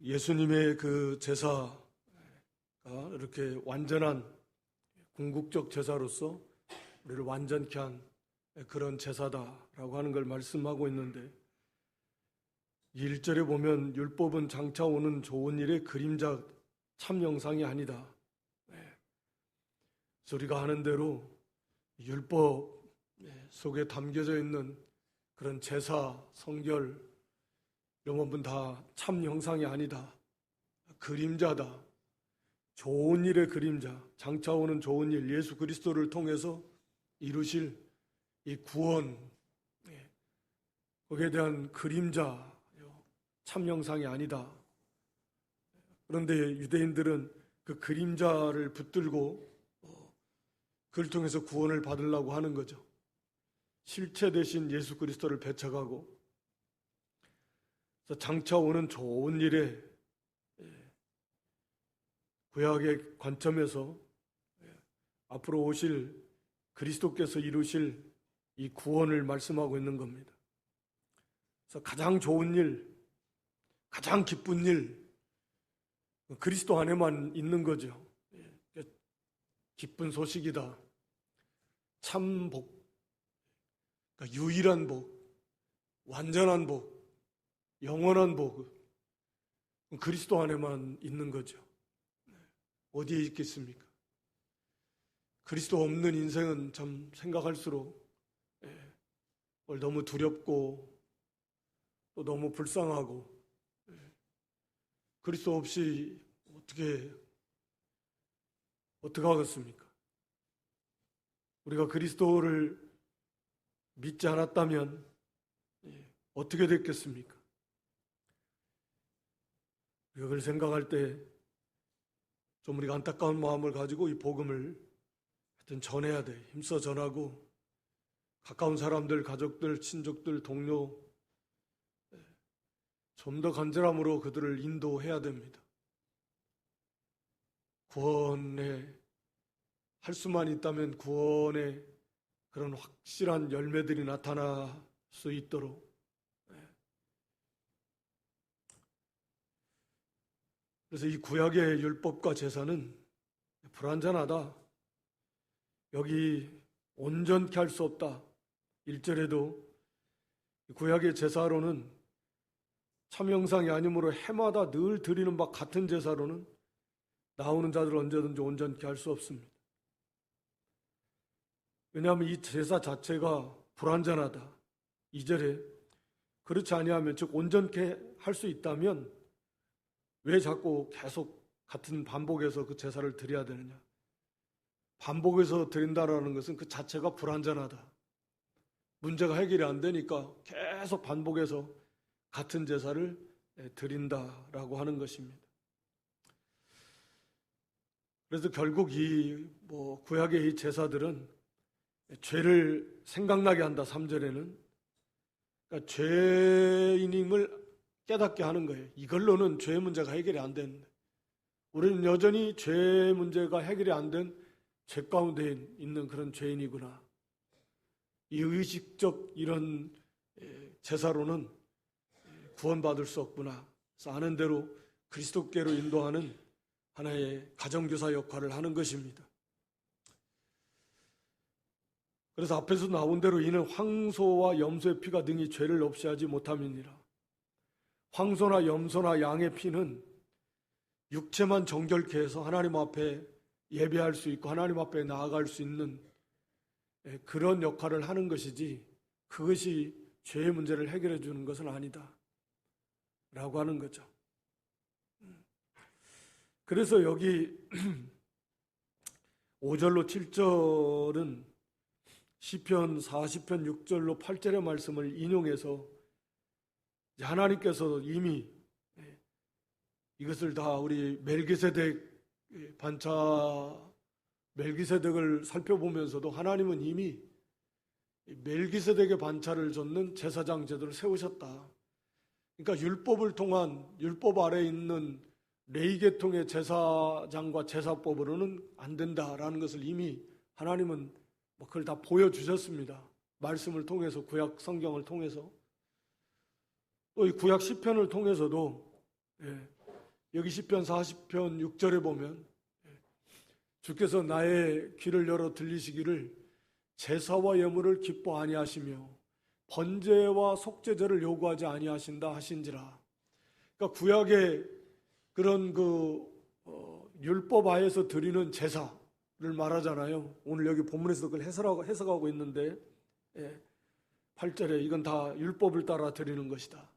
예수님의 그 제사가 이렇게 완전한 궁극적 제사로서 우리를 완전케 한 그런 제사다라고 하는 걸 말씀하고 있는데, 1절에 보면 율법은 장차 오는 좋은 일의 그림자 참 영상이 아니다. 우리가 아는 대로 율법 속에 담겨져 있는 그런 제사, 성결 이런 부분 다 참 형상이 아니다. 그림자다. 좋은 일의 그림자, 장차 오는 좋은 일, 예수 그리스도를 통해서 이루실 이 구원, 거기에 대한 그림자, 참 형상이 아니다. 그런데 유대인들은 그 그림자를 붙들고 그걸 통해서 구원을 받으려고 하는 거죠. 실체 대신 예수 그리스도를 배척하고, 그래서 장차 오는 좋은 일에 구약의 관점에서 앞으로 오실 그리스도께서 이루실 이 구원을 말씀하고 있는 겁니다. 그래서 가장 좋은 일, 가장 기쁜 일, 그리스도 안에만 있는 거죠. 기쁜 소식이다. 참 복, 그러니까 유일한 복, 완전한 복, 영원한 복, 그리스도 안에만 있는 거죠. 어디에 있겠습니까? 그리스도 없는 인생은 참 생각할수록 너무 두렵고 또 너무 불쌍하고, 그리스도 없이 어떻게 하겠습니까? 우리가 그리스도를 믿지 않았다면 어떻게 됐겠습니까? 그걸 생각할 때 좀 우리가 안타까운 마음을 가지고 이 복음을 하여튼 전해야 돼. 힘써 전하고 가까운 사람들, 가족들, 친족들, 동료 좀 더 간절함으로 그들을 인도해야 됩니다. 구원에 할 수만 있다면 구원의 그런 확실한 열매들이 나타날 수 있도록. 그래서 이 구약의 율법과 제사는 불완전하다. 여기 온전케 할 수 없다. 1절에도 구약의 제사로는 참 형상이 아니므로 해마다 늘 드리는 바 같은 제사로는 나오는 자들을 언제든지 온전케 할 수 없습니다. 왜냐하면 이 제사 자체가 불완전하다. 2절에 그렇지 아니하면, 즉 온전케 할 수 있다면 왜 자꾸 계속 같은 반복해서 그 제사를 드려야 되느냐? 반복해서 드린다라는 것은 그 자체가 불완전하다. 문제가 해결이 안 되니까 계속 반복해서 같은 제사를 드린다라고 하는 것입니다. 그래서 결국 이 구약의 이 제사들은 죄를 생각나게 한다. 3절에는 그러니까 죄인임을 깨닫게 하는 거예요. 이걸로는 죄 문제가 해결이 안 되는데 우리는 여전히 죄 문제가 해결이 안 된 죄 가운데 있는 그런 죄인이구나. 이 의식적 이런 제사로는 구원받을 수 없구나. 그래서 아는 대로 그리스도께로 인도하는 하나의 가정교사 역할을 하는 것입니다. 그래서 앞에서 나온 대로 이는 황소와 염소의 피가 능히 죄를 없이 하지 못함이니라. 황소나 염소나 양의 피는 육체만 정결케 해서 하나님 앞에 예배할 수 있고 하나님 앞에 나아갈 수 있는 그런 역할을 하는 것이지, 그것이 죄의 문제를 해결해 주는 것은 아니다 라고 하는 거죠. 그래서 여기 5절로 7절은 시편 40편 6절로 8절의 말씀을 인용해서 하나님께서 이미 이것을 다 우리 멜기세덱 반차, 멜기세덱을 살펴보면서도 하나님은 이미 멜기세덱의 반차를 줬는 제사장 제도를 세우셨다. 그러니까 율법을 통한, 율법 아래에 있는 레위계통의 제사장과 제사법으로는 안 된다라는 것을 이미 하나님은 그걸 다 보여주셨습니다. 말씀을 통해서, 구약 성경을 통해서, 또 이 구약 시편을 통해서도 여기 시편 40편 6절에 보면 주께서 나의 귀를 열어 들리시기를 제사와 예물을 기뻐 아니하시며 번제와 속죄제를 요구하지 아니하신다 하신지라. 그러니까 구약의 그런 율법 하에서 드리는 제사를 말하잖아요. 오늘 여기 본문에서 그걸 해석하고 있는데 8절에 이건 다 율법을 따라 드리는 것이다.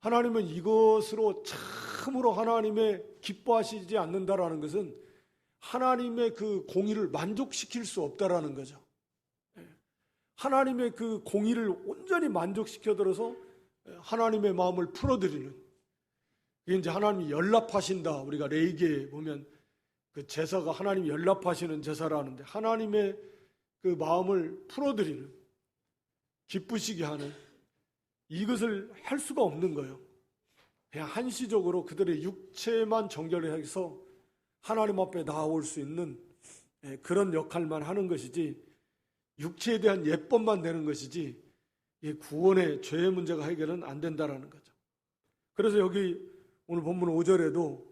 하나님은 이것으로 참으로 하나님의 기뻐하시지 않는다라는 것은 하나님의 그 공의를 만족시킬 수 없다라는 거죠. 하나님의 그 공의를 온전히 만족시켜들어서 하나님의 마음을 풀어드리는, 이게 이제 하나님이 연락하신다. 우리가 레위기에 보면 그 제사가 하나님이 연락하시는 제사라는데 하나님의 그 마음을 풀어드리는, 기쁘시게 하는 이것을 할 수가 없는 거예요. 그냥 한시적으로 그들의 육체만 정결해서 하나님 앞에 나아올 수 있는 그런 역할만 하는 것이지, 육체에 대한 예법만 되는 것이지 구원의 죄의 문제가 해결은 안 된다라는 거죠. 그래서 여기 오늘 본문 5절에도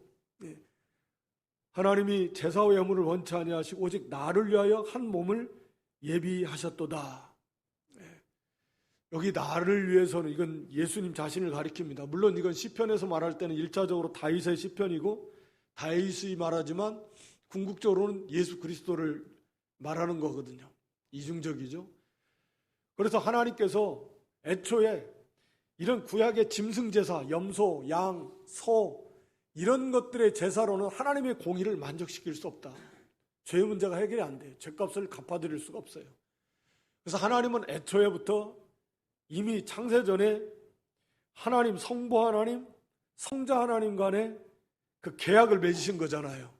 하나님이 제사와 예물을 원치 아니하시고 오직 나를 위하여 한 몸을 예비하셨도다. 여기 나를 위해서는 이건 예수님 자신을 가리킵니다. 물론 이건 시편에서 말할 때는 1차적으로 다윗의 시편이고 다윗이 말하지만 궁극적으로는 예수 그리스도를 말하는 거거든요. 이중적이죠. 그래서 하나님께서 애초에 이런 구약의 짐승제사, 염소, 양, 소 이런 것들의 제사로는 하나님의 공의를 만족시킬 수 없다. 죄의 문제가 해결이 안 돼요. 죄값을 갚아드릴 수가 없어요. 그래서 하나님은 애초에부터 이미 창세전에 하나님, 성부 하나님, 성자 하나님 간에 그 계약을 맺으신 거잖아요.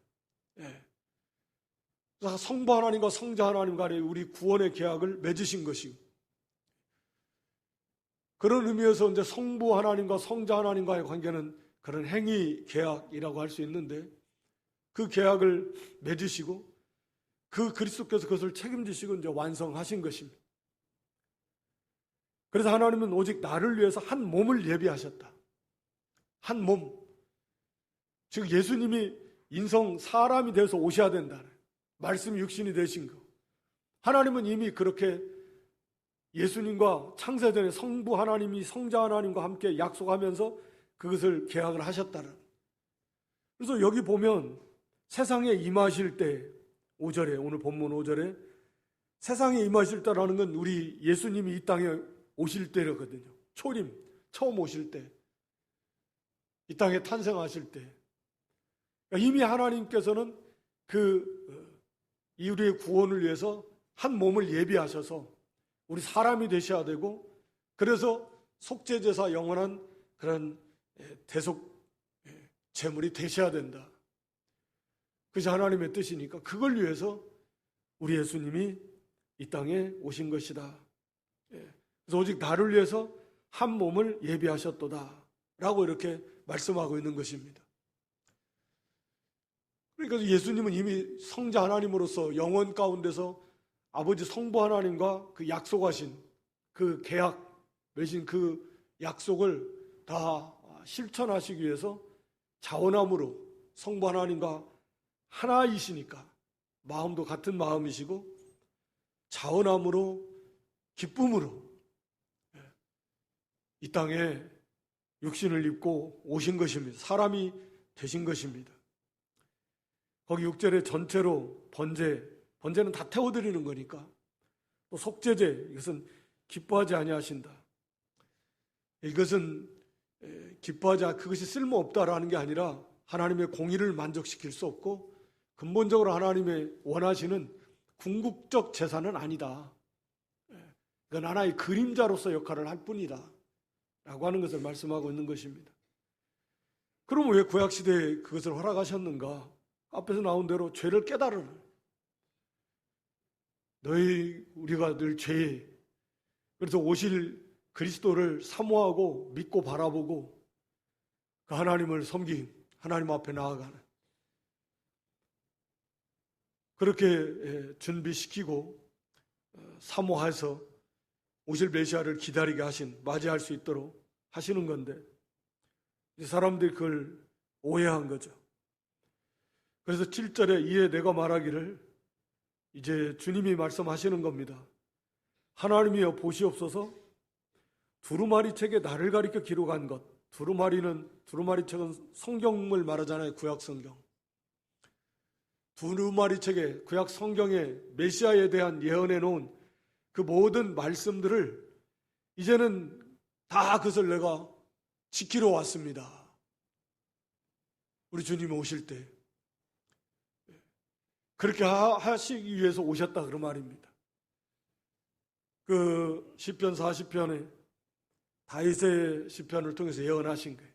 그래서 성부 하나님과 성자 하나님 간에 우리 구원의 계약을 맺으신 것이고, 그런 의미에서 이제 성부 하나님과 성자 하나님과의 관계는 그런 행위 계약이라고 할 수 있는데, 그 계약을 맺으시고 그 그리스도께서 그것을 책임지시고 이제 완성하신 것입니다. 그래서 하나님은 오직 나를 위해서 한 몸을 예비하셨다. 한 몸. 즉 예수님이 인성 사람이 되어서 오셔야 된다. 말씀이 육신이 되신 거. 하나님은 이미 그렇게 예수님과 창세전에 성부 하나님이 성자 하나님과 함께 약속하면서 그것을 계약을 하셨다는. 그래서 여기 보면 세상에 임하실 때 5절에, 오늘 본문 5절에 세상에 임하실 때라는 건 우리 예수님이 이 땅에 오실 때거든요. 초림, 처음 오실 때, 이 땅에 탄생하실 때 이미 하나님께서는 이 우리의 구원을 위해서 한 몸을 예비하셔서 우리 사람이 되셔야 되고, 그래서 속죄제사 영원한 그런 대속 제물이 되셔야 된다. 그것이 하나님의 뜻이니까 그걸 위해서 우리 예수님이 이 땅에 오신 것이다. 그래서 오직 나를 위해서 한 몸을 예비하셨도다 라고 이렇게 말씀하고 있는 것입니다. 그러니까 예수님은 이미 성자 하나님으로서 영원 가운데서 아버지 성부 하나님과 그 약속하신 그 계약 맺은 그 약속을 다 실천하시기 위해서 자원함으로 성부 하나님과 하나이시니까 마음도 같은 마음이시고 자원함으로 기쁨으로 이 땅에 육신을 입고 오신 것입니다. 사람이 되신 것입니다. 거기 6절에 전체로 번제는 다 태워드리는 거니까, 또 속죄제, 이것은 기뻐하지 아니하신다. 이것은 그것이 쓸모없다라는 게 아니라 하나님의 공의를 만족시킬 수 없고 근본적으로 하나님의 원하시는 궁극적 제사는 아니다. 이건 하나의 그림자로서 역할을 할 뿐이다 라고 하는 것을 말씀하고 있는 것입니다. 그럼 왜 구약시대에 그것을 허락하셨는가? 앞에서 나온 대로 죄를 깨달으라. 우리가 늘 죄에, 그래서 오실 그리스도를 사모하고 믿고 바라보고 그 하나님을 섬긴 하나님 앞에 나아가는, 그렇게 준비시키고 사모해서 오실 메시아를 기다리게 하신, 맞이할 수 있도록 하시는 건데, 사람들이 그걸 오해한 거죠. 그래서 7절에 이에 내가 말하기를, 이제 주님이 말씀하시는 겁니다. 하나님이여 보시옵소서, 두루마리 책에 나를 가리켜 기록한 것. 두루마리 책은 성경을 말하잖아요. 구약 성경. 두루마리 책에, 구약 성경에 메시아에 대한 예언해 놓은 그 모든 말씀들을 이제는 다 그것을 내가 지키러 왔습니다. 우리 주님이 오실 때 그렇게 하시기 위해서 오셨다, 그런 말입니다. 그 시편 40편에 다윗의 시편을 통해서 예언하신 거예요.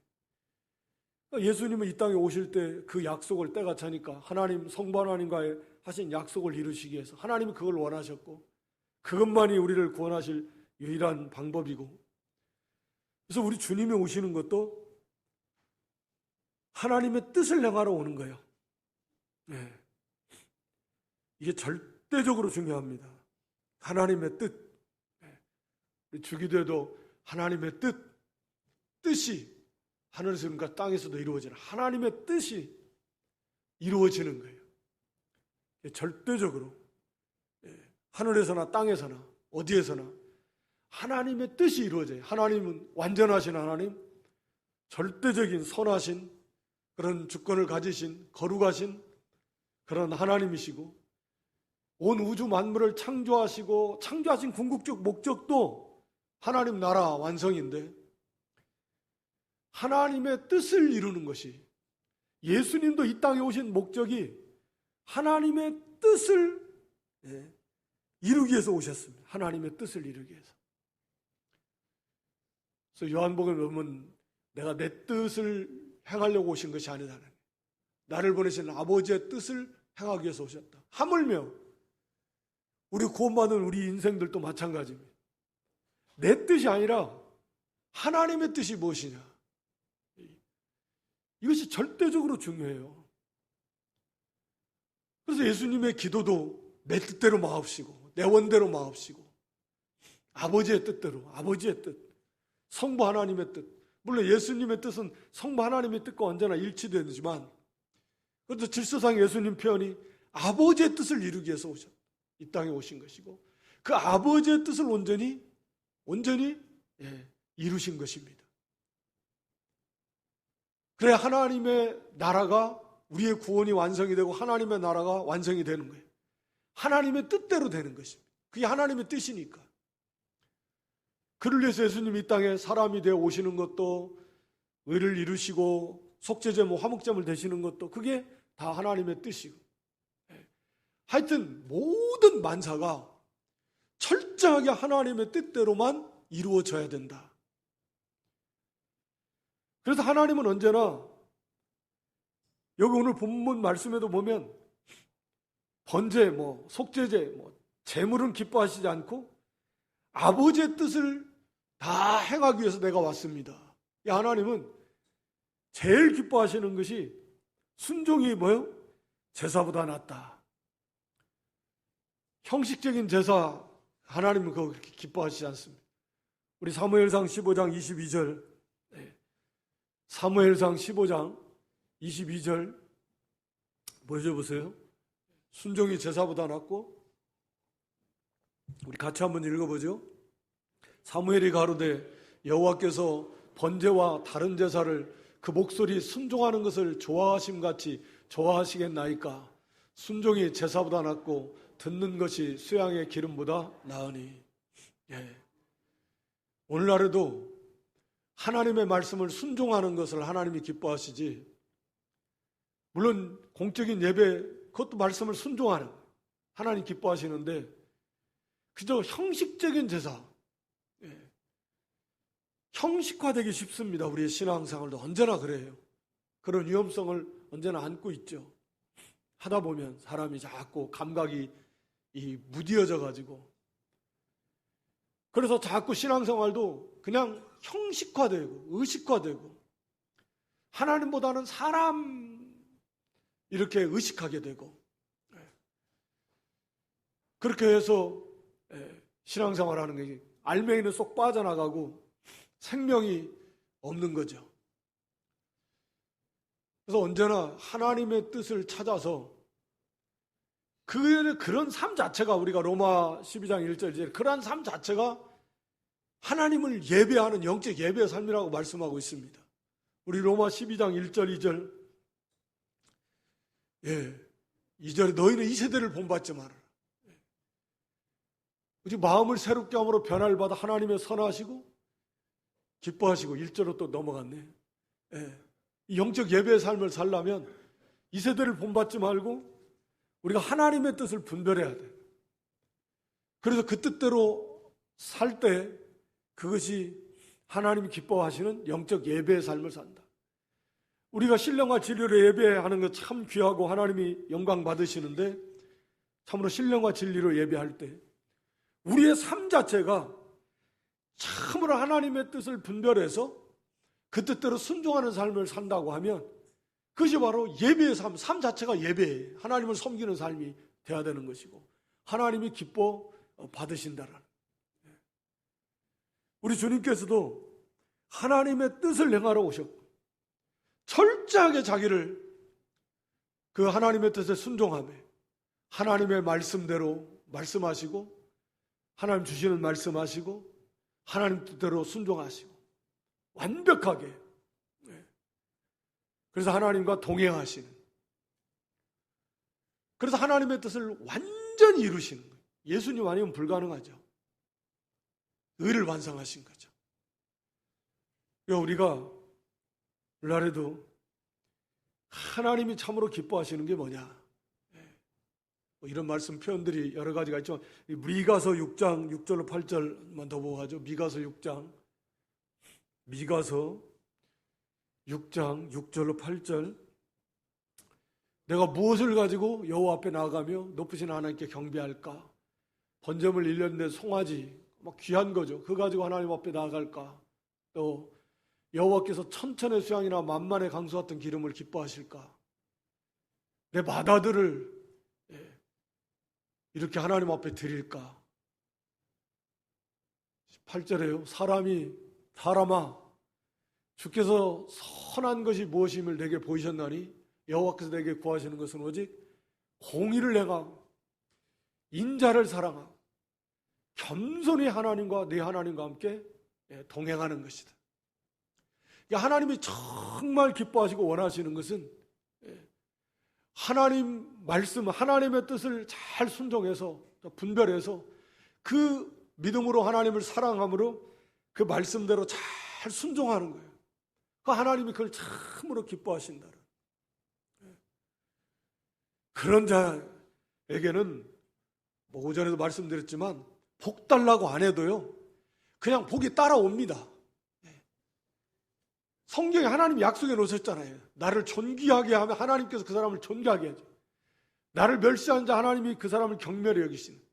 예수님은 이 땅에 오실 때 그 약속을 때가 차니까 하나님, 성부 하나님과의 하신 약속을 이루시기 위해서 하나님이 그걸 원하셨고, 그것만이 우리를 구원하실 유일한 방법이고, 그래서 우리 주님이 오시는 것도 하나님의 뜻을 행하러 오는 거예요. 네. 이게 절대적으로 중요합니다. 하나님의 뜻. 네. 주기도에도 하나님의 뜻이 하늘에서과 땅에서도 이루어지는 하나님의 뜻이 이루어지는 거예요. 절대적으로 하늘에서나 땅에서나 어디에서나 하나님의 뜻이 이루어져요. 하나님은 완전하신 하나님, 절대적인 선하신 그런 주권을 가지신 거룩하신 그런 하나님이시고, 온 우주 만물을 창조하신 궁극적 목적도 하나님 나라 완성인데, 하나님의 뜻을 이루는 것이, 예수님도 이 땅에 오신 목적이 하나님의 뜻을 이루기 위해서 오셨습니다. 하나님의 뜻을 이루기 위해서. 그래서 요한복음에 보면 내가 내 뜻을 행하려고 오신 것이 아니다는, 나를 보내신 아버지의 뜻을 행하기 위해서 오셨다. 하물며 우리 구원받은 우리 인생들도 마찬가지입니다. 내 뜻이 아니라 하나님의 뜻이 무엇이냐, 이것이 절대적으로 중요해요. 그래서 예수님의 기도도 내 뜻대로 마옵시고 내 원대로 마옵시고, 아버지의 뜻대로, 아버지의 뜻, 성부 하나님의 뜻. 물론 예수님의 뜻은 성부 하나님의 뜻과 언제나 일치되지만, 그래도 질서상 예수님 표현이 아버지의 뜻을 이루기 위해서 이 땅에 오신 것이고, 그 아버지의 뜻을 온전히 이루신 것입니다. 그래야 하나님의 나라가, 우리의 구원이 완성이 되고 하나님의 나라가 완성이 되는 거예요. 하나님의 뜻대로 되는 것입니다. 그게 하나님의 뜻이니까. 그를 위해서 예수님이 이 땅에 사람이 되어 오시는 것도, 의를 이루시고 속죄제물, 화목제물 되시는 것도, 그게 다 하나님의 뜻이고, 하여튼 모든 만사가 철저하게 하나님의 뜻대로만 이루어져야 된다. 그래서 하나님은 언제나, 여기 오늘 본문 말씀에도 보면 번제, 속죄제, 제물은 기뻐하시지 않고 아버지의 뜻을 다 행하기 위해서 내가 왔습니다. 이 하나님은 제일 기뻐하시는 것이 순종이 뭐예요? 제사보다 낫다. 형식적인 제사, 하나님은 그거 그렇게 기뻐하시지 않습니다. 우리 사무엘상 15장 22절, 사무엘상 15장 22절 보여줘보세요. 순종이 제사보다 낫고, 우리 같이 한번 읽어보죠. 사무엘이 가로되 여호와께서 번제와 다른 제사를 그 목소리 순종하는 것을 좋아하심같이 좋아하시겠나이까. 순종이 제사보다 낫고 듣는 것이 수양의 기름보다 나으니. 오늘날에도 하나님의 말씀을 순종하는 것을 하나님이 기뻐하시지, 물론 공적인 예배, 그것도 말씀을 순종하는 하나님 기뻐하시는데, 그저 형식적인 제사, 형식화되기 쉽습니다. 우리의 신앙생활도 언제나 그래요. 그런 위험성을 언제나 안고 있죠. 하다 보면 사람이 자꾸 감각이 무디어져 가지고, 그래서 자꾸 신앙생활도 그냥 형식화되고 의식화되고, 하나님보다는 사람 이렇게 의식하게 되고, 그렇게 해서 신앙생활하는 게 알맹이는 쏙 빠져나가고 생명이 없는 거죠. 그래서 언제나 하나님의 뜻을 찾아서 그런 삶 자체가, 우리가 로마 12장 1절 이제 그러한 삶 자체가 하나님을 예배하는 영적 예배의 삶이라고 말씀하고 있습니다. 우리 로마 12장 1절 2절 2절에 너희는 이 세대를 본받지 말아라. 우리 마음을 새롭게 함으로 변화를 받아 하나님의 선하시고 기뻐하시고 1절로 또 넘어갔네. 이 영적 예배의 삶을 살려면 이 세대를 본받지 말고 우리가 하나님의 뜻을 분별해야 돼. 그래서 그 뜻대로 살 때 그것이 하나님이 기뻐하시는 영적 예배의 삶을 산다. 우리가 신령과 진리로 예배하는 것 참 귀하고 하나님이 영광 받으시는데, 참으로 신령과 진리로 예배할 때 우리의 삶 자체가 참으로 하나님의 뜻을 분별해서 그 뜻대로 순종하는 삶을 산다고 하면 그것이 바로 예배의 삶 자체가 예배예요. 하나님을 섬기는 삶이 돼야 되는 것이고 하나님이 기뻐 받으신다라는. 우리 주님께서도 하나님의 뜻을 행하러 오셨고 철저하게 자기를 그 하나님의 뜻에 순종하며 하나님의 말씀대로 말씀하시고 하나님 주시는 말씀하시고 하나님 뜻대로 순종하시고 완벽하게, 그래서 하나님과 동행하시는, 그래서 하나님의 뜻을 완전히 이루시는 거예요. 예수님 아니면 불가능하죠. 의를 완성하신 거죠. 우리가 오늘날에도 하나님이 참으로 기뻐하시는 게 뭐냐, 이런 말씀 표현들이 여러 가지가 있지만 미가서 6장 6절로 8절만 더 보고 가죠. 미가서 6장 6절로 8절. 내가 무엇을 가지고 여호와 앞에 나아가며 높으신 하나님께 경배할까? 번제물 1년 된 송아지, 막 귀한 거죠. 그거 가지고 하나님 앞에 나아갈까? 또 여호와께서 천천의 수양이나 만만의 강수 같은 기름을 기뻐하실까? 내 맏아들을 이렇게 하나님 앞에 드릴까? 8절에요. 사람아, 주께서 선한 것이 무엇임을 내게 보이셨나니 여호와께서 내게 구하시는 것은 오직 공의를 행하고 인자를 사랑하고 겸손히 하나님과 네 하나님과 함께 동행하는 것이다. 하나님이 정말 기뻐하시고 원하시는 것은 하나님 말씀, 하나님의 뜻을 잘 순종해서 분별해서 그 믿음으로 하나님을 사랑함으로 그 말씀대로 잘 순종하는 거예요. 하나님이 그걸 참으로 기뻐하신다. 그런 자에게는 오전에도 말씀드렸지만 복 달라고 안 해도요, 그냥 복이 따라옵니다. 성경에 하나님이 약속해 놓으셨잖아요. 나를 존귀하게 하면 하나님께서 그 사람을 존귀하게 하죠. 나를 멸시한 자 하나님이 그 사람을 경멸히 여기시는.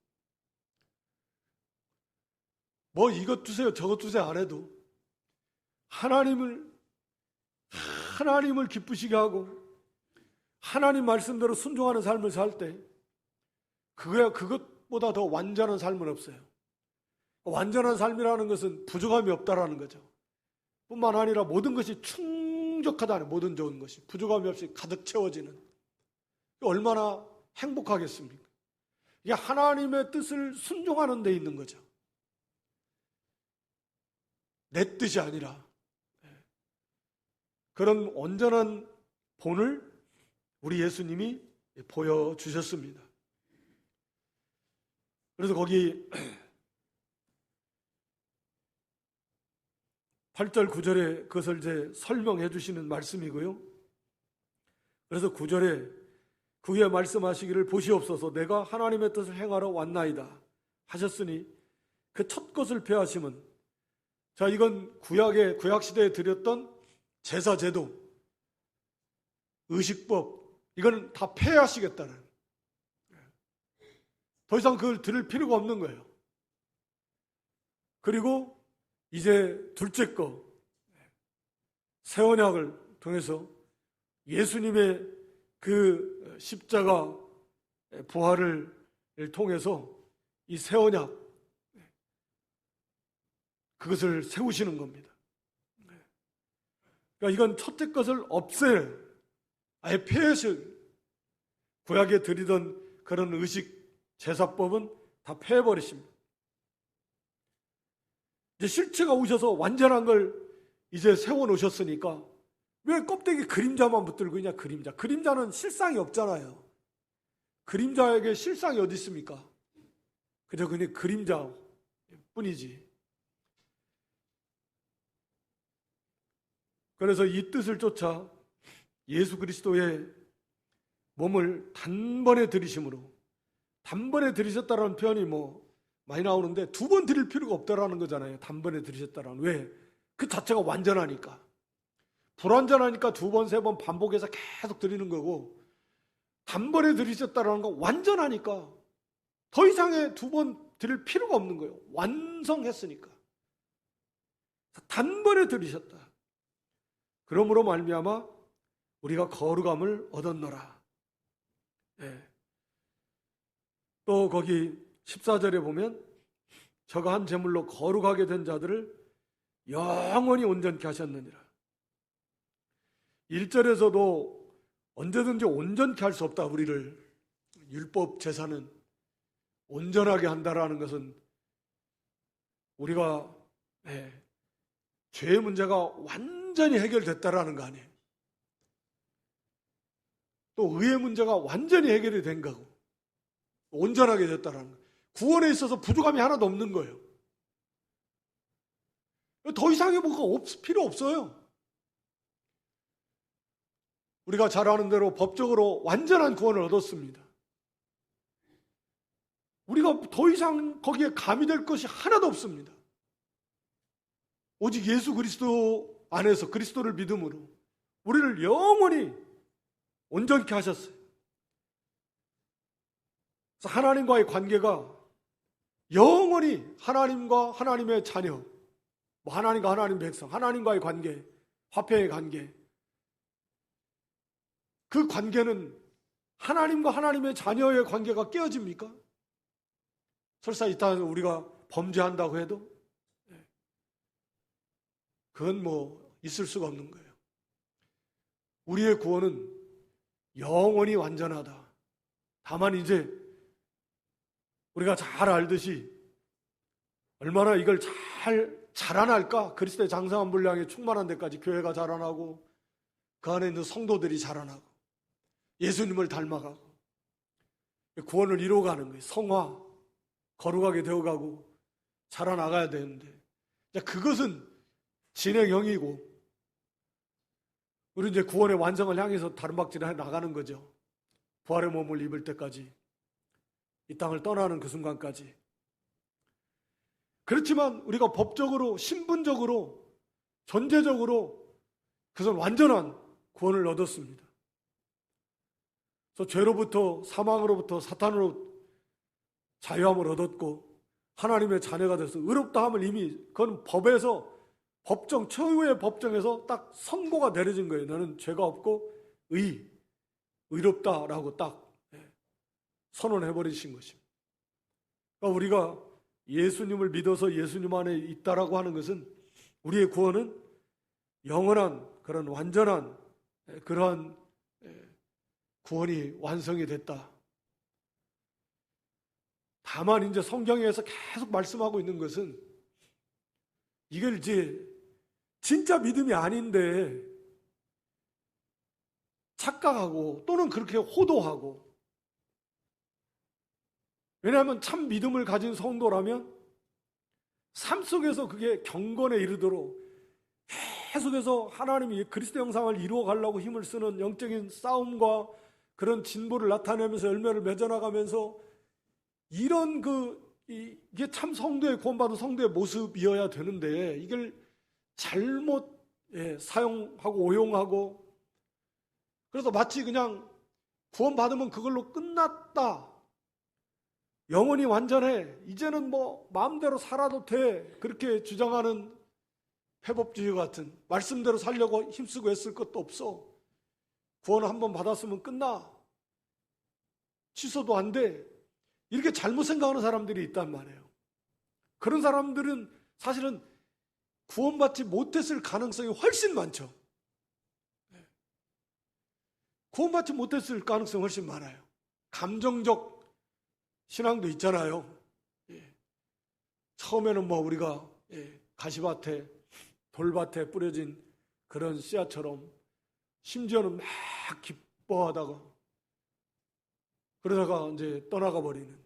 뭐 이것 주세요 저것 주세요 안 해도 하나님을 기쁘시게 하고 하나님 말씀대로 순종하는 삶을 살 때 그것보다 더 완전한 삶은 없어요. 완전한 삶이라는 것은 부족함이 없다라는 거죠. 뿐만 아니라 모든 것이 충족하다는, 모든 좋은 것이 부족함이 없이 가득 채워지는, 얼마나 행복하겠습니까? 이게 하나님의 뜻을 순종하는 데 있는 거죠. 내 뜻이 아니라. 그런 온전한 본을 우리 예수님이 보여주셨습니다. 그래서 거기 8절 9절에 그것을 이제 설명해 주시는 말씀이고요. 그래서 9절에 그의 말씀하시기를 보시옵소서 내가 하나님의 뜻을 행하러 왔나이다 하셨으니 그 첫 것을 폐하심은, 자, 이건 구약 시대에 드렸던 제사 제도, 의식법, 이건 다 폐하시겠다는, 더 이상 그걸 들을 필요가 없는 거예요. 그리고 이제 둘째 거, 새 언약을 통해서 예수님의 그 십자가 부활을 통해서 이 새 언약, 그것을 세우시는 겁니다. 그러니까 이건 첫째 것을 없애요. 아예 폐해을 구약에 드리던 그런 의식 제사법은 다 폐해버리십니다. 이제 실체가 오셔서 완전한 걸 이제 세워놓으셨으니까 왜 껍데기 그림자만 붙들고 있냐. 그림자는 실상이 없잖아요. 그림자에게 실상이 어디 있습니까? 그저 그냥 그림자 뿐이지. 그래서 이 뜻을 쫓아 예수 그리스도의 몸을 단번에 들이심으로, 단번에 들이셨다라는 표현이 많이 나오는데 두 번 드릴 필요가 없다라는 거잖아요. 단번에 들이셨다라는. 왜? 그 자체가 완전하니까. 불완전하니까 두 번, 세 번 반복해서 계속 드리는 거고, 단번에 들이셨다라는 건 완전하니까 더 이상의 두 번 드릴 필요가 없는 거예요. 완성했으니까. 단번에 들이셨다. 그러므로 말미암아 우리가 거룩함을 얻었노라. 네. 또 거기 14절에 보면 저가 한 제물로 거룩하게 된 자들을 영원히 온전케 하셨느니라. 1절에서도 언제든지 온전케 할 수 없다. 우리를 율법 제사는 온전하게 한다라는 것은 우리가 죄의 문제가 완전히 해결됐다라는 거 아니에요. 또 의의 문제가 완전히 해결이 된 거고 온전하게 됐다라는 거예요. 구원에 있어서 부족함이 하나도 없는 거예요. 더 이상의 뭐가 필요 없어요. 우리가 잘 아는 대로 법적으로 완전한 구원을 얻었습니다. 우리가 더 이상 거기에 가미될 것이 하나도 없습니다. 오직 예수 그리스도 안에서 그리스도를 믿음으로 우리를 영원히 온전케 하셨어요. 그래서 하나님과의 관계가 영원히 하나님과 하나님의 자녀, 하나님과 하나님 백성, 하나님과의 관계, 화평의 관계, 그 관계는 하나님과 하나님의 자녀의 관계가 깨어집니까? 설사 이 땅에서 우리가 범죄한다고 해도 그건 있을 수가 없는 거예요. 우리의 구원은 영원히 완전하다. 다만 이제 우리가 잘 알듯이 얼마나 이걸 잘 자라날까? 그리스도의 장성한 분량에 충만한 데까지 교회가 자라나고 그 안에 있는 성도들이 자라나고 예수님을 닮아가고 구원을 이루어가는 거예요. 성화, 거룩하게 되어가고 자라나가야 되는데 그것은 진행형이고 우리 이제 구원의 완성을 향해서 다름박질해 나가는 거죠. 부활의 몸을 입을 때까지, 이 땅을 떠나는 그 순간까지. 그렇지만 우리가 법적으로, 신분적으로, 존재적으로 그것은 완전한 구원을 얻었습니다. 그래서 죄로부터, 사망으로부터, 사탄으로 자유함을 얻었고 하나님의 자녀가 돼서 의롭다함을 이미 그건 법에서 법정, 최후의 법정에서 딱 선고가 내려진 거예요. 너는 죄가 없고 의롭다라고 딱 선언해버리신 것입니다. 그러니까 우리가 예수님을 믿어서 예수님 안에 있다라고 하는 것은 우리의 구원은 영원한 그런 완전한 그러한 구원이 완성이 됐다. 다만 이제 성경에서 계속 말씀하고 있는 것은 이걸 이제 진짜 믿음이 아닌데 착각하고 또는 그렇게 호도하고, 왜냐하면 참 믿음을 가진 성도라면 삶 속에서 그게 경건에 이르도록 계속해서 하나님이 그리스도 형상을 이루어 가려고 힘을 쓰는 영적인 싸움과 그런 진보를 나타내면서 열매를 맺어나가면서 이런 이게 참 성도의 구원받은 성도의 모습이어야 되는데 이걸 잘못 사용하고 오용하고, 그래서 마치 그냥 구원받으면 그걸로 끝났다, 영원히 완전해, 이제는 마음대로 살아도 돼, 그렇게 주장하는 회법주의 같은, 말씀대로 살려고 힘쓰고 애쓸 것도 없어, 구원 한번 받았으면 끝나, 취소도 안 돼, 이렇게 잘못 생각하는 사람들이 있단 말이에요. 그런 사람들은 사실은 구원받지 못했을 가능성이 훨씬 많죠. 구원받지 못했을 가능성이 훨씬 많아요. 감정적 신앙도 있잖아요. 처음에는 뭐 우리가 가시밭에 돌밭에 뿌려진 그런 씨앗처럼 심지어는 막 기뻐하다가 그러다가 이제 떠나가 버리는,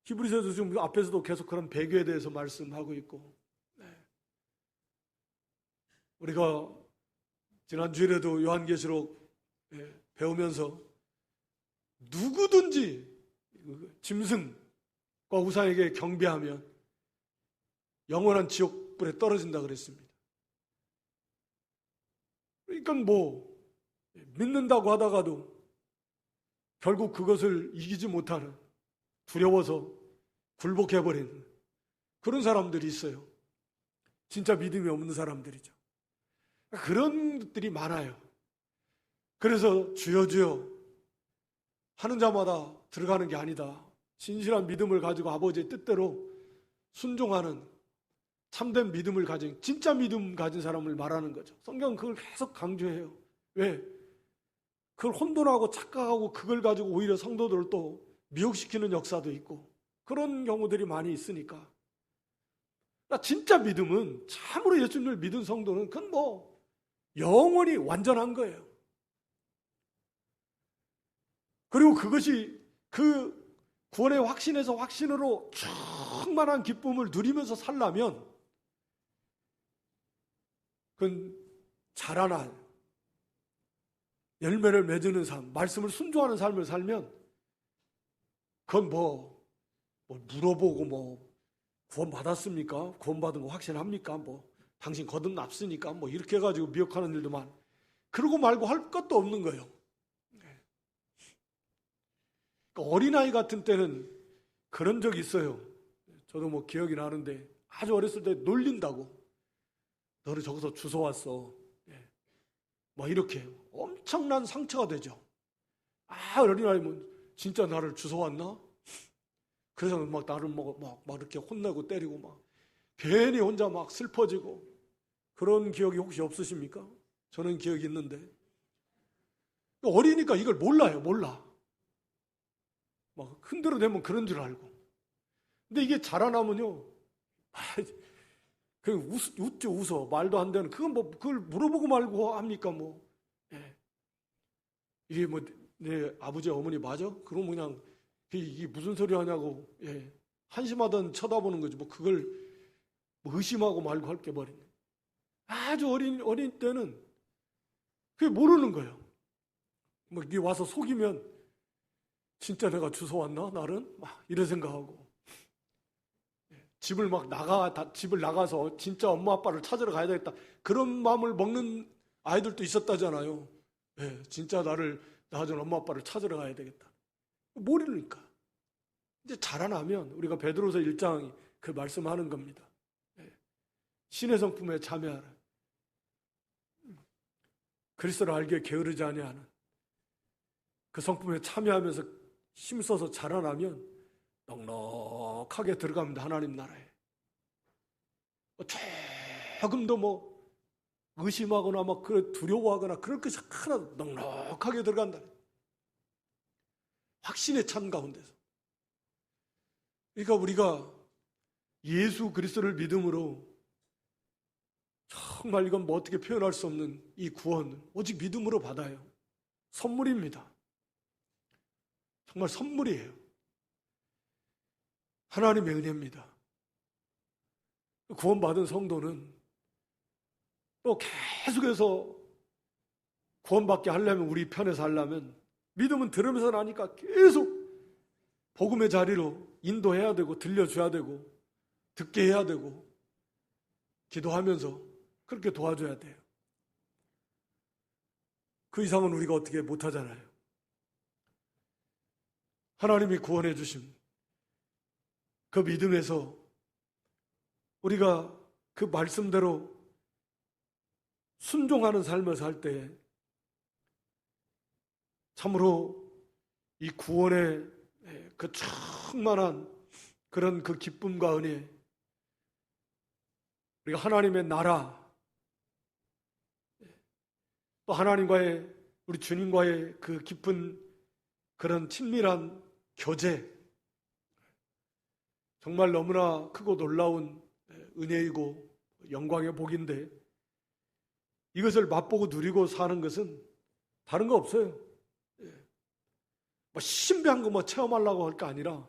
히브리서도 지금 앞에서도 계속 그런 배교에 대해서 말씀하고 있고, 우리가 지난주에도 요한계시록 배우면서 누구든지 짐승과 우상에게 경배하면 영원한 지옥불에 떨어진다 그랬습니다. 그러니까 뭐 믿는다고 하다가도 결국 그것을 이기지 못하는, 두려워서 굴복해버리는 그런 사람들이 있어요. 진짜 믿음이 없는 사람들이죠. 그런 것들이 많아요. 그래서 주여 주여 하는 자마다 들어가는 게 아니다. 진실한 믿음을 가지고 아버지의 뜻대로 순종하는 참된 믿음을 가진, 진짜 믿음 가진 사람을 말하는 거죠. 성경은 그걸 계속 강조해요. 왜? 그걸 혼돈하고 착각하고 그걸 가지고 오히려 성도들을 또 미혹시키는 역사도 있고 그런 경우들이 많이 있으니까. 진짜 믿음은, 참으로 예수님을 믿은 성도는 그건 뭐 영원히 완전한 거예요. 그리고 그것이 그 구원의 확신에서 확신으로 충만한 기쁨을 누리면서 살려면 그건 자라날 열매를 맺는 삶, 말씀을 순종하는 삶을 살면 그건 뭐 물어보고 구원 받았습니까? 구원 받은 거 확신합니까? 당신 거듭났으니까 이렇게 해가지고 미혹하는 일도만, 그러고 말고 할 것도 없는 거예요. 그러니까 어린아이 같은 때는 그런 적이 있어요. 저도 기억이 나는데 아주 어렸을 때 놀린다고, 너를 저기서 주워왔어, 이렇게 엄청난 상처가 되죠. 어린아이면 진짜 나를 주워왔나? 그래서 나를 이렇게 혼내고 때리고 괜히 혼자 슬퍼지고 그런 기억이 혹시 없으십니까? 저는 기억이 있는데, 어리니까 이걸 몰라. 흔들어대면 그런 줄 알고. 근데 이게 자라나면요, 그냥 웃어. 말도 안 되는. 그걸 물어보고 말고 합니까, 이게 내 아버지, 어머니 맞아? 그럼 그냥, 이게 무슨 소리 하냐고, 한심하던 쳐다보는 거지. 그걸 의심하고 말고 할 게 버리네. 아주 어린 때는 그게 모르는 거예요. 이게 와서 속이면, 진짜 내가 주워왔나, 나는? 이런 생각하고. 집을 집을 나가서 진짜 엄마 아빠를 찾으러 가야 되겠다, 그런 마음을 먹는 아이들도 있었다잖아요. 진짜 나를 낳아준 엄마 아빠를 찾으러 가야 되겠다. 모르니까. 이제 자라나면 우리가 베드로서 1장이 그 말씀하는 겁니다. 신의 성품에 참여하라. 그리스도를 알기에 게으르지 아니하는 그 성품에 참여하면서 힘써서 자라나면 넉넉하게 들어갑니다. 하나님 나라에. 조금도 의심하거나 두려워하거나 그럴 것이 하나도 넉넉하게 들어간다. 확신의 찬 가운데서. 그러니까 우리가 예수 그리스도를 믿음으로 정말 이건 어떻게 표현할 수 없는 이 구원, 오직 믿음으로 받아요. 선물입니다. 정말 선물이에요. 하나님의 은혜입니다. 구원받은 성도는 또 계속해서 구원받게 하려면, 우리 편에서 하려면, 믿음은 들으면서 나니까 계속 복음의 자리로 인도해야 되고, 들려줘야 되고, 듣게 해야 되고, 기도하면서 그렇게 도와줘야 돼요. 그 이상은 우리가 어떻게 못하잖아요. 하나님이 구원해 주신 그 믿음에서 우리가 그 말씀대로 순종하는 삶을 살 때 참으로 이 구원의 그 충만한 그런 그 기쁨과 은혜, 우리가 하나님의 나라, 또 하나님과의 우리 주님과의 그 깊은 그런 친밀한 교제, 정말 너무나 크고 놀라운 은혜이고 영광의 복인데, 이것을 맛보고 누리고 사는 것은 다른 거 없어요. 뭐 신비한 거 뭐 체험하려고 할 게 아니라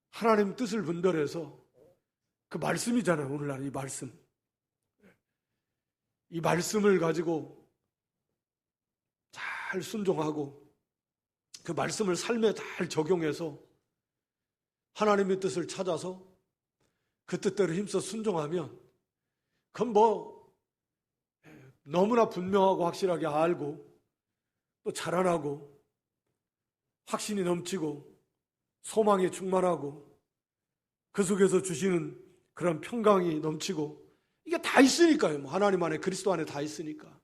하나님 뜻을 분별해서 그 말씀이잖아요. 오늘날 이 말씀. 이 말씀을 가지고 잘 순종하고 그 말씀을 삶에 잘 적용해서 하나님의 뜻을 찾아서 그 뜻대로 힘써 순종하면 그건 뭐 너무나 분명하고 확실하게 알고 또 자라나고 확신이 넘치고 소망이 충만하고 그 속에서 주시는 그런 평강이 넘치고, 이게 다 있으니까요. 뭐 하나님 안에, 그리스도 안에 다 있으니까.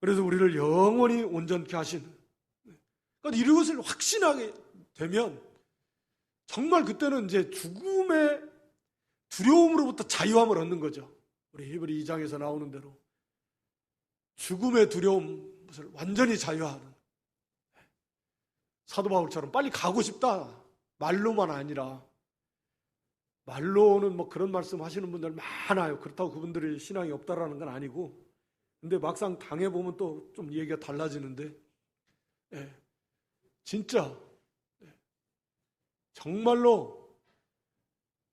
그래서 우리를 영원히 온전케 하시는, 그러니까 이것을 확신하게 되면 정말 그때는 이제 죽음의 두려움으로부터 자유함을 얻는 거죠. 우리 히브리 2장에서 나오는 대로 죽음의 두려움을 완전히 자유하는, 사도 바울처럼 빨리 가고 싶다 말로만 아니라, 말로는 뭐 그런 말씀 하시는 분들 많아요. 그렇다고 그분들이 신앙이 없다라는 건 아니고, 근데 막상 당해보면 또 좀 얘기가 달라지는데, 진짜 정말로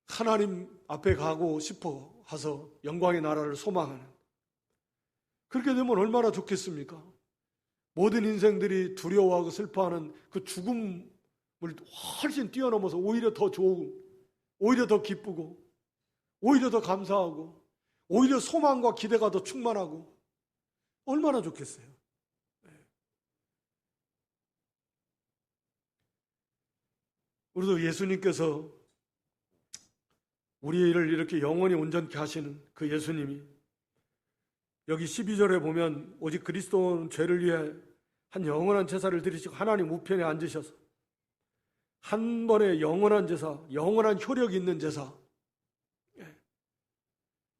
하나님 앞에 가고 싶어 해서 영광의 나라를 소망하는, 그렇게 되면 얼마나 좋겠습니까? 모든 인생들이 두려워하고 슬퍼하는 그 죽음을 훨씬 뛰어넘어서 오히려 더 좋은, 오히려 더 기쁘고, 오히려 더 감사하고, 오히려 소망과 기대가 더 충만하고, 얼마나 좋겠어요. 우리도 예수님께서 우리를 이렇게 영원히 온전케 하시는 그 예수님이, 여기 12절에 보면 오직 그리스도는 죄를 위해 한 영원한 제사를 드리시고 하나님 우편에 앉으셔서 한 번의 영원한 제사, 영원한 효력이 있는 제사,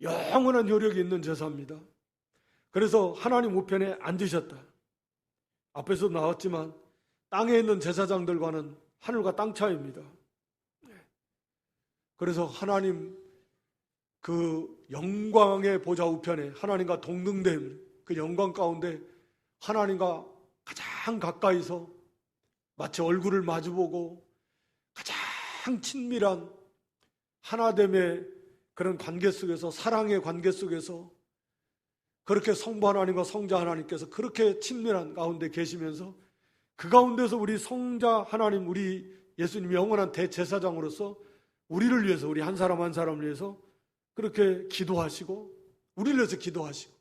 영원한 효력이 있는 제사입니다. 그래서 하나님 우편에 앉으셨다. 앞에서 나왔지만 땅에 있는 제사장들과는 하늘과 땅 차이입니다. 그래서 하나님 그 영광의 보좌 우편에 하나님과 동등됨, 그 영광 가운데 하나님과 가장 가까이서 마치 얼굴을 마주보고 가장 친밀한 하나됨의 그런 관계 속에서, 사랑의 관계 속에서 그렇게 성부 하나님과 성자 하나님께서 그렇게 친밀한 가운데 계시면서 그 가운데서 우리 성자 하나님, 우리 예수님이 영원한 대제사장으로서 우리를 위해서, 우리 한 사람 한 사람을 위해서 그렇게 기도하시고, 우리를 위해서 기도하시고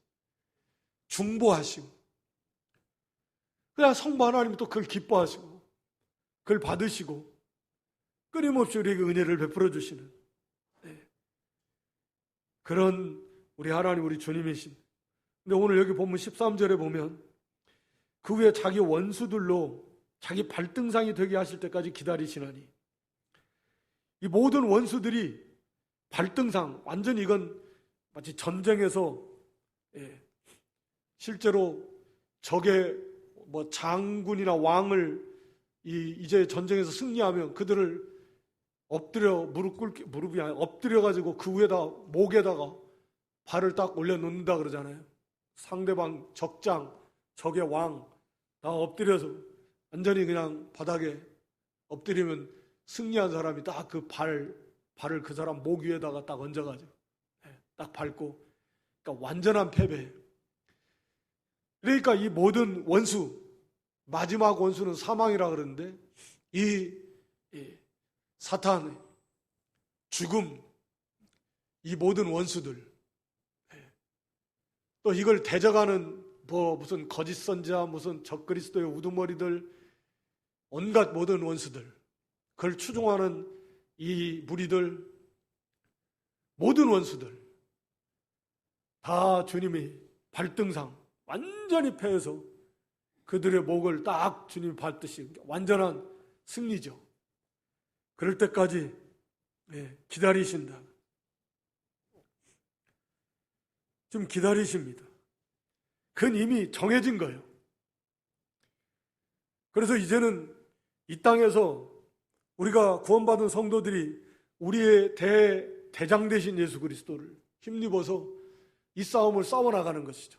중보하시고, 그냥 성부 하나님이 또 그걸 기뻐하시고 그걸 받으시고 끊임없이 우리에게 은혜를 베풀어 주시는 그런 우리 하나님, 우리 주님이신. 근데 오늘 여기 보면 13절에 보면 그 후에 자기 원수들로 자기 발등상이 되게 하실 때까지 기다리시나니, 이 모든 원수들이 발등상, 완전히 이건 마치 전쟁에서 실제로 적의 뭐 장군이나 왕을 이제 전쟁에서 승리하면 그들을 엎드려 무릎이 아니라 엎드려 가지고 그 위에다, 목에다가 발을 딱 올려놓는다 그러잖아요. 상대방 적장, 적의 왕 다 엎드려서 완전히 그냥 바닥에 엎드리면 승리한 사람이 딱 그 발을 그 사람 목 위에다가 딱 얹어가지고 딱 밟고, 그러니까 완전한 패배. 그러니까 이 모든 원수, 마지막 원수는 사망이라 그러는데, 이 사탄, 죽음, 이 모든 원수들, 또 이걸 대적하는 뭐 무슨 거짓 선지자, 무슨 적그리스도의 우두머리들, 온갖 모든 원수들, 그걸 추종하는 이 무리들, 모든 원수들 다 주님이 발등상 완전히 패해서 그들의 목을 딱 주님이 밟듯이 완전한 승리죠. 그럴 때까지 기다리신다. 좀 기다리십니다. 그건 이미 정해진 거예요. 그래서 이제는 이 땅에서 우리가 구원받은 성도들이 우리의 대장 되신 예수 그리스도를 힘입어서 이 싸움을 싸워나가는 것이죠.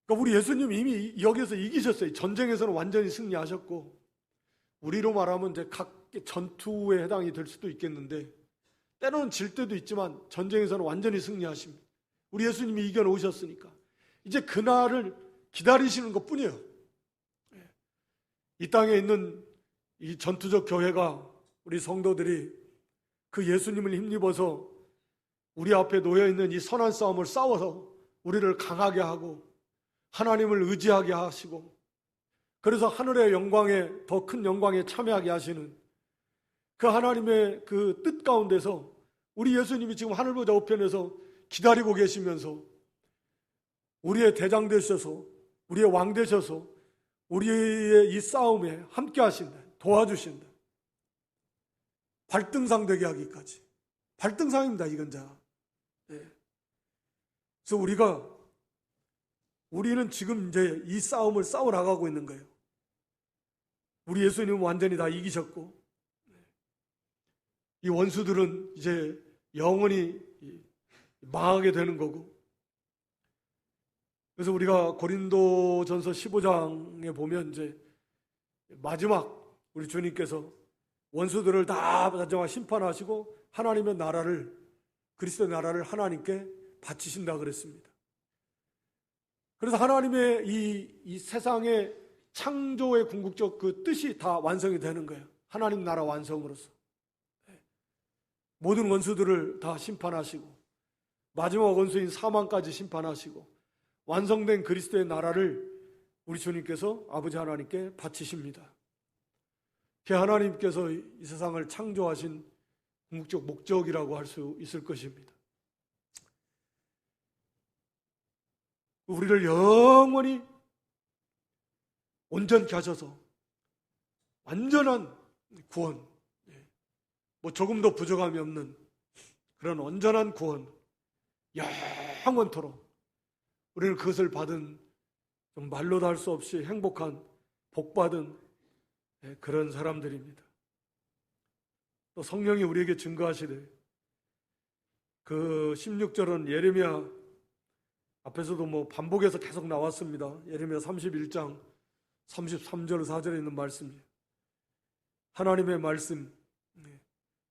그러니까 우리 예수님 이미 여기서 이기셨어요. 전쟁에서는 완전히 승리하셨고, 우리로 말하면 이제 각 전투에 해당이 될 수도 있겠는데, 때로는 질 때도 있지만 전쟁에서는 완전히 승리하십니다. 우리 예수님이 이겨놓으셨으니까 이제 그날을 기다리시는 것 뿐이에요. 이 땅에 있는 이 전투적 교회가, 우리 성도들이 그 예수님을 힘입어서 우리 앞에 놓여있는 이 선한 싸움을 싸워서 우리를 강하게 하고 하나님을 의지하게 하시고, 그래서 하늘의 영광에, 더 큰 영광에 참여하게 하시는 그 하나님의 그 뜻 가운데서 우리 예수님이 지금 하늘보좌 우편에서 기다리고 계시면서 우리의 대장 되셔서, 우리의 왕 되셔서 우리의 이 싸움에 함께 하신다, 도와주신다. 발등상 되게 하기까지. 발등상입니다, 이건 자. 네. 그래서 우리는 지금 이제 이 싸움을 싸워 나가고 있는 거예요. 우리 예수님은 완전히 다 이기셨고, 이 원수들은 이제 영원히 망하게 되는 거고. 그래서 우리가 고린도전서 15장에 보면 이제 마지막 우리 주님께서 원수들을 다 마지막 심판하시고 하나님의 나라를, 그리스도의 나라를 하나님께 바치신다 그랬습니다. 그래서 하나님의 이 세상의 창조의 궁극적 그 뜻이 다 완성이 되는 거예요. 하나님 나라 완성으로서 모든 원수들을 다 심판하시고 마지막 원수인 사망까지 심판하시고 완성된 그리스도의 나라를 우리 주님께서 아버지 하나님께 바치십니다. 그 하나님께서 이 세상을 창조하신 궁극적 목적이라고 할 수 있을 것입니다. 우리를 영원히 온전케 하셔서 완전한 구원, 조금도 부족함이 없는 그런 온전한 구원, 영원토록 우리는 그것을 받은, 좀 말로도 할 수 없이 행복한, 복받은 그런 사람들입니다. 또 성령이 우리에게 증거하시되, 그 16절은 예레미야 앞에서도 반복해서 계속 나왔습니다. 예레미야 31장 33절 4절에 있는 말씀이에요. 하나님의 말씀,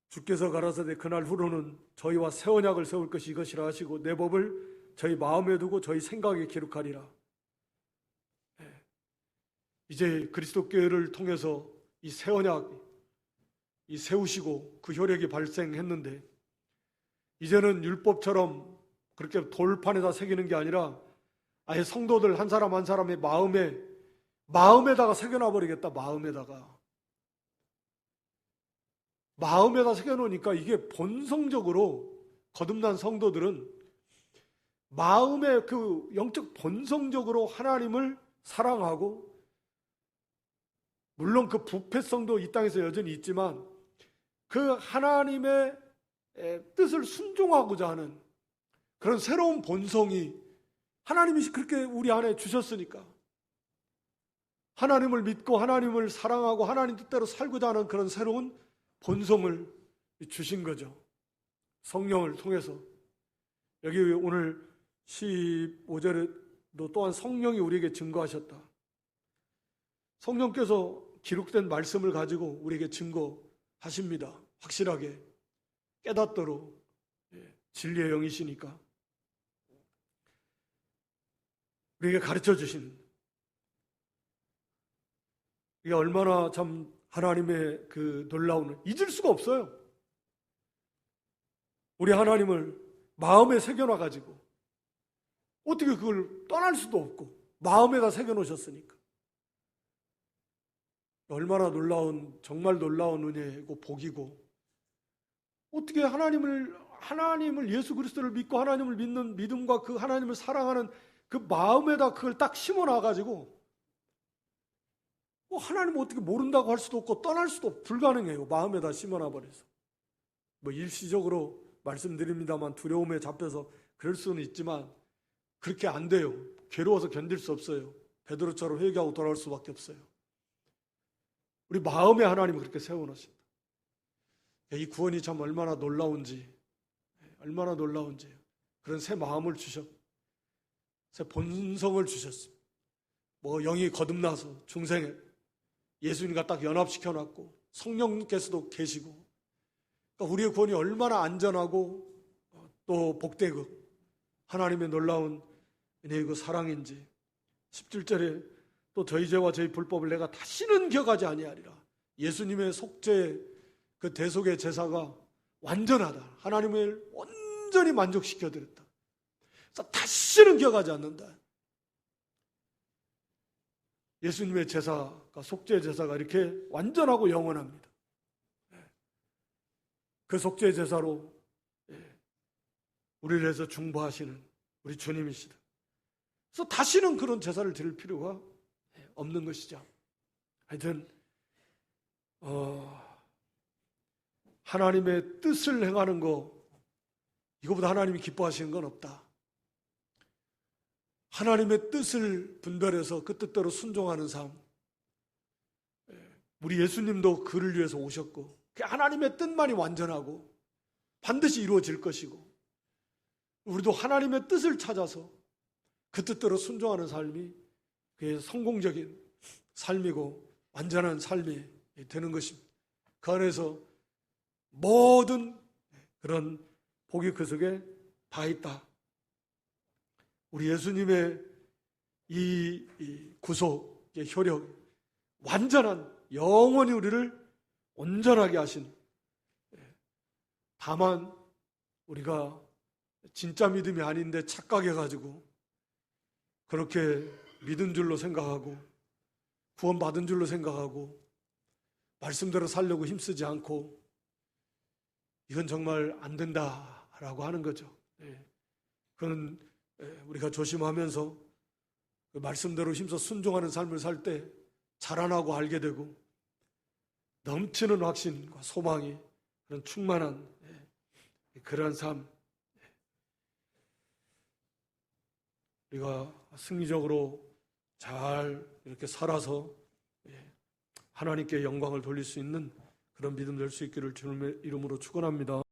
주께서 가라사대 그날 후로는 저희와 새 언약을 세울 것이 이것이라 하시고 내 법을 저희 마음에 두고 저희 생각에 기록하리라. 이제 그리스도 교회를 통해서 이 새 언약 세우시고 그 효력이 발생했는데, 이제는 율법처럼 그렇게 돌판에다 새기는 게 아니라 아예 성도들 한 사람 한 사람의 마음에다가 새겨놔 버리겠다. 마음에다 새겨놓으니까 이게 본성적으로, 거듭난 성도들은 마음의 그 영적 본성적으로 하나님을 사랑하고, 물론 그 부패성도 이 땅에서 여전히 있지만 그 하나님의 뜻을 순종하고자 하는 그런 새로운 본성이 하나님이 그렇게 우리 안에 주셨으니까, 하나님을 믿고 하나님을 사랑하고 하나님 뜻대로 살고자 하는 그런 새로운 본성을 주신 거죠. 성령을 통해서. 여기 오늘 15절에도 또한 성령이 우리에게 증거하셨다. 성령께서 기록된 말씀을 가지고 우리에게 증거하십니다. 확실하게 깨닫도록. 진리의 영이시니까 우리에게 가르쳐 주신, 이게 얼마나 참 하나님의 그 놀라운, 잊을 수가 없어요. 우리 하나님을 마음에 새겨놔가지고 어떻게 그걸 떠날 수도 없고 마음에다 새겨놓으셨으니까 얼마나 놀라운, 정말 놀라운 은혜고 복이고, 어떻게 하나님을 예수 그리스도를 믿고 하나님을 믿는 믿음과 그 하나님을 사랑하는 그 마음에다 그걸 딱 심어놔가지고 하나님 어떻게 모른다고 할 수도 없고 떠날 수도 없고 불가능해요. 마음에다 심어놔버려서. 일시적으로 말씀드립니다만 두려움에 잡혀서 그럴 수는 있지만 그렇게 안 돼요. 괴로워서 견딜 수 없어요. 베드로처럼 회개하고 돌아올 수밖에 없어요. 우리 마음에 하나님은 그렇게 세워놓으신다. 이 구원이 참 얼마나 놀라운지, 그런 새 마음을 주셨고, 새 본성을 주셨습니다. 뭐 영이 거듭나서 중생에 예수님과 딱 연합시켜놨고 성령께서도 계시고, 그러니까 우리의 구원이 얼마나 안전하고 또 복되고 하나님의 놀라운 은혜의 그 사랑인지, 17절에 또 저희 죄와 저희 불법을 내가 다시는 기억하지 아니하리라. 예수님의 속죄 그 대속의 제사가 완전하다. 하나님을 온전히 만족시켜드렸다. 그래서 다시는 기억하지 않는다. 예수님의 제사가, 속죄 제사가 이렇게 완전하고 영원합니다. 그 속죄 제사로 우리를 위해서 중보하시는 우리 주님이시다. 그래서 다시는 그런 제사를 드릴 필요가 없는 것이죠. 하여튼 하나님의 뜻을 행하는 거, 이거보다 하나님이 기뻐하시는 건 없다. 하나님의 뜻을 분별해서 그 뜻대로 순종하는 삶. 우리 예수님도 그를 위해서 오셨고, 그 하나님의 뜻만이 완전하고 반드시 이루어질 것이고, 우리도 하나님의 뜻을 찾아서 그 뜻대로 순종하는 삶이 그의 성공적인 삶이고 완전한 삶이 되는 것입니다. 그 안에서 모든 그런 복이 그 속에 다 있다. 우리 예수님의 이 구속의 효력, 완전한 영원히 우리를 온전하게 하신, 다만 우리가 진짜 믿음이 아닌데 착각해가지고 그렇게 믿은 줄로 생각하고 구원받은 줄로 생각하고 말씀대로 살려고 힘쓰지 않고, 이건 정말 안 된다라고 하는 거죠. 그건 우리가 조심하면서 그 말씀대로 힘써 순종하는 삶을 살 때 자라나고 알게 되고, 넘치는 확신과 소망이 그런 충만한 그러한 삶, 우리가 승리적으로 잘 이렇게 살아서 하나님께 영광을 돌릴 수 있는 그런 믿음 될 수 있기를 주님의 이름으로 축원합니다.